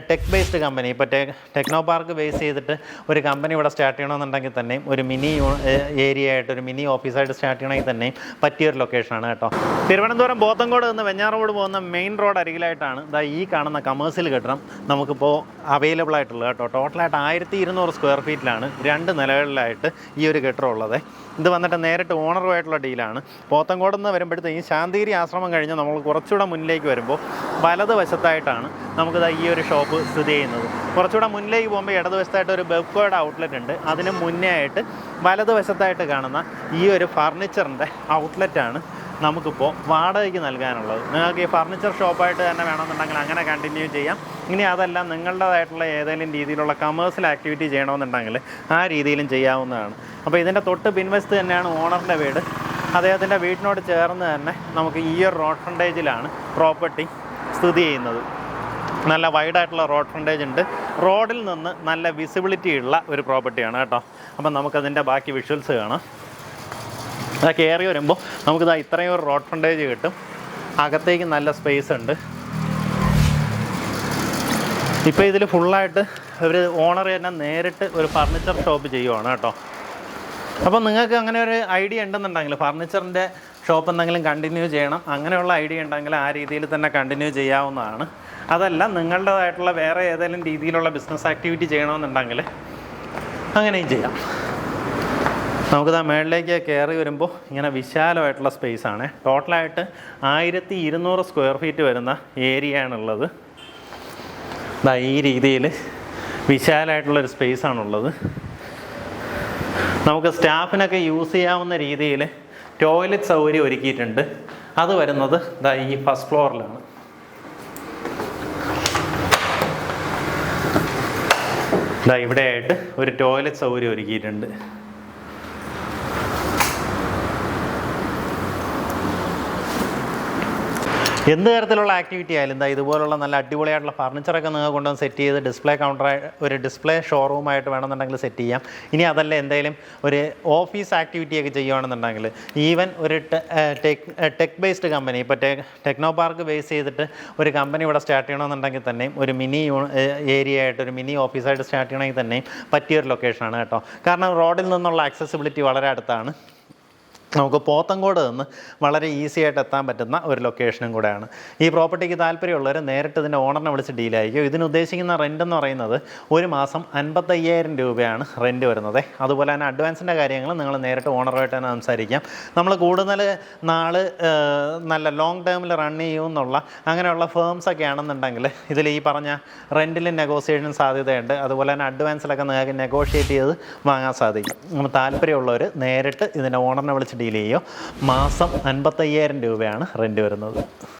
Tech based company ഇപ്പോൾ techno park base ചെയ്തിട്ട് ഒരു കമ്പനി ഇവിടെ സ്റ്റാർട്ട് ചെയ്യണമെന്നുണ്ടെങ്കിൽ തന്നെയും ഒരു മിനി ഏരിയ ആയിട്ട് ഒരു മിനി ഓഫീസായിട്ട് സ്റ്റാർട്ട് ചെയ്യണമെങ്കിൽ തന്നെയും പറ്റിയൊരു ലൊക്കേഷനാണ് കേട്ടോ. തിരുവനന്തപുരം പോത്തങ്കോട് നിന്ന് വെഞ്ഞാറമൂട് പോകുന്ന മെയിൻ റോഡ് അരികിലായിട്ടാണ് ഈ കാണുന്ന കമേഴ്സ്യൽ കെട്ടിടം നമുക്കിപ്പോൾ അവൈലബിൾ ആയിട്ടുള്ളത് കേട്ടോ. ടോട്ടലായിട്ട് 1200 സ്ക്വയർ ഫീറ്റിലാണ് 2 നിലകളിലായിട്ട് ഈ ഒരു കെട്ടിടം ഉള്ളത്. ഇത് വന്നിട്ട് നേരിട്ട് ഓണറുമായിട്ടുള്ള ഡീലാണ്. പോത്തങ്കോട് നിന്ന് വരുമ്പോഴത്തേക്കും ശാന്തിഗിരി ആശ്രമം കഴിഞ്ഞ് നമ്മൾ കുറച്ചുകൂടെ മുന്നിലേക്ക് വരുമ്പോൾ വലതുവശത്തായിട്ടാണ് നമുക്കിത് ഈ ഒരു ഷോപ്പ് സ്ഥിതി ചെയ്യുന്നത്. കുറച്ചുകൂടെ മുന്നിലേക്ക് പോകുമ്പോൾ ഇടതുവശത്തായിട്ട് ഒരു ബെഫേർഡ് ഔട്ട്ലെറ്റ് ഉണ്ട്. അതിന് മുന്നേ ആയിട്ട് വലതുവശത്തായിട്ട് കാണുന്ന ഈ ഒരു ഫർണിച്ചറിൻ്റെ ഔട്ട്ലെറ്റാണ് നമുക്കിപ്പോൾ വാടകയ്ക്ക് നൽകാനുള്ളത്. നിങ്ങൾക്ക് ഈ ഫർണിച്ചർ ഷോപ്പായിട്ട് തന്നെ വേണമെന്നുണ്ടെങ്കിൽ അങ്ങനെ കണ്ടിന്യൂ ചെയ്യാം. ഇനി അതെല്ലാം നിങ്ങളുടേതായിട്ടുള്ള ഏതെങ്കിലും രീതിയിലുള്ള കമേഴ്സ്യൽ ആക്ടിവിറ്റി ചെയ്യണമെന്നുണ്ടെങ്കിൽ ആ രീതിയിലും ചെയ്യാവുന്നതാണ്. അപ്പോൾ ഇതിൻ്റെ തൊട്ട് പിൻവശത്ത് തന്നെയാണ് ഓണറിൻ്റെ വീട്. അദ്ദേഹത്തിൻ്റെ വീട്ടിനോട് ചേർന്ന് തന്നെ നമുക്ക് ഈ ഒരു റോഡ് ഫ്രണ്ടേജിലാണ് പ്രോപ്പർട്ടി സ്ഥിതി ചെയ്യുന്നത്. നല്ല വൈഡായിട്ടുള്ള റോഡ് ഫ്രണ്ടേജ് ഉണ്ട്. റോഡിൽ നിന്ന് നല്ല വിസിബിലിറ്റി ഉള്ള ഒരു പ്രോപ്പർട്ടിയാണ് കേട്ടോ. അപ്പം നമുക്കതിൻ്റെ ബാക്കി വിഷ്വൽസ് കാണാം. അതൊക്കെ കയറി വരുമ്പോൾ നമുക്കിത് ഇത്രയും ഒരു റോഡ് ഫ്രണ്ടേജ് കിട്ടും. അകത്തേക്ക് നല്ല സ്പേസ് ഉണ്ട്. ഇപ്പോൾ ഇതിൽ ഫുള്ളായിട്ട് ഒരു ഓണർ തന്നെ നേരിട്ട് ഒരു ഫർണിച്ചർ ഷോപ്പ് ചെയ്യുവാണ് കേട്ടോ. അപ്പോൾ നിങ്ങൾക്ക് അങ്ങനെ ഒരു ഐഡിയ ഉണ്ടെന്നുണ്ടെങ്കിൽ ഫർണിച്ചറിൻ്റെ ഷോപ്പ് എന്തെങ്കിലും കണ്ടിന്യൂ ചെയ്യണം, അങ്ങനെയുള്ള ഐഡിയ ഉണ്ടെങ്കിൽ ആ രീതിയിൽ തന്നെ കണ്ടിന്യൂ ചെയ്യാവുന്നതാണ്. അതല്ല നിങ്ങളുടേതായിട്ടുള്ള വേറെ ഏതെങ്കിലും രീതിയിലുള്ള ബിസിനസ് ആക്ടിവിറ്റി ചെയ്യണമെന്നുണ്ടെങ്കിൽ അങ്ങനെയും ചെയ്യാം. നമുക്കിത് മേളിലേക്ക് കയറി വരുമ്പോൾ ഇങ്ങനെ വിശാലമായിട്ടുള്ള സ്പേസാണ്. ടോട്ടലായിട്ട് 1200 സ്ക്വയർ ഫീറ്റ് വരുന്ന ഏരിയ ആണുള്ളത്. ഈ രീതിയിൽ വിശാലമായിട്ടുള്ളൊരു സ്പേസാണുള്ളത്. നമുക്ക് സ്റ്റാഫിനൊക്കെ യൂസ് ചെയ്യാവുന്ന രീതിയിൽ ടോയ്ലറ്റ് സൗകര്യം ഒരുക്കിയിട്ടുണ്ട്. അത് വരുന്നത് ഈ ഫസ്റ്റ് ഫ്ലോറിലാണ്. ഇവിടെയായിട്ട് ഒരു ടോയ്ലറ്റ് സൗകര്യം ഒരുക്കിയിട്ടുണ്ട്. എന്ത് തരത്തിലുള്ള ആക്ടിവിറ്റി ആയാലും ഇതുപോലുള്ള നല്ല അടിപൊളിയായിട്ടുള്ള ഫർണിച്ചറൊക്കെ നിങ്ങൾക്ക് കൊണ്ടുവന്ന് സെറ്റ് ചെയ്ത് ഡിസ്പ്ലേ ഒരു ഡിസ്പ്ലേ ഷോറൂമായിട്ട് വേണമെന്നുണ്ടെങ്കിൽ സെറ്റ് ചെയ്യാം. ഇനി അതല്ല എന്തെങ്കിലും ഒരു ഓഫീസ് ആക്ടിവിറ്റിയൊക്കെ ചെയ്യുകയാണെന്നുണ്ടെങ്കിൽ ഈവൻ ഒരു ടെക് ബേസ്ഡ് കമ്പനി ഇപ്പോൾ ടെക്നോ പാർക്ക് ബേസ് ചെയ്തിട്ട് ഒരു കമ്പനി ഇവിടെ സ്റ്റാർട്ട് ചെയ്യണമെന്നുണ്ടെങ്കിൽ തന്നെയും ഒരു മിനി ഏരിയ ആയിട്ട് ഒരു മിനി ഓഫീസായിട്ട് സ്റ്റാർട്ട് ചെയ്യണമെങ്കിൽ തന്നെയും പറ്റിയൊരു ലൊക്കേഷനാണ് കേട്ടോ. കാരണം റോഡിൽ നിന്നുള്ള ആക്സസിബിലിറ്റി വളരെ അടുത്താണ്. നമുക്ക് പോത്തങ്കോട് നിന്ന് വളരെ ഈസി ആയിട്ട് എത്താൻ പറ്റുന്ന ഒരു ലൊക്കേഷനും കൂടെയാണ്. ഈ പ്രോപ്പർട്ടിക്ക് താല്പര്യമുള്ളവർ നേരിട്ട് ഇതിൻ്റെ ഓണറിനെ വിളിച്ച് ഡീലായിരിക്കും. ഇതിന് ഉദ്ദേശിക്കുന്ന റെൻ്റ് എന്ന് പറയുന്നത് ഒരു മാസം 55,000 രൂപയാണ് റെൻറ്റ് വരുന്നത്. അതുപോലെ തന്നെ അഡ്വാൻസിൻ്റെ കാര്യങ്ങൾ നിങ്ങൾ നേരിട്ട് ഓണറുമായിട്ട് തന്നെ സംസാരിക്കാം. നമ്മൾ കൂടുതൽ നാൾ നല്ല ലോങ് ടേമിൽ റൺ ചെയ്യുമെന്നുള്ള അങ്ങനെയുള്ള ഫേംസൊക്കെ ആണെന്നുണ്ടെങ്കിൽ ഇതിൽ ഈ പറഞ്ഞ റെൻറ്റിൽ നെഗോസിയേഷൻ സാധ്യതയുണ്ട്. അതുപോലെ തന്നെ അഡ്വാൻസിലൊക്കെ നിങ്ങൾക്ക് നെഗോഷിയേറ്റ് ചെയ്ത് വാങ്ങാൻ സാധിക്കും. നമ്മൾ താല്പര്യമുള്ളവർ നേരിട്ട് ഇതിൻ്റെ ഓണറിനെ വിളിച്ച് ഡീൽ ചെയ്യുക. മാസം 55,000 രൂപയാണ് റെൻറ്റ് വരുന്നത്.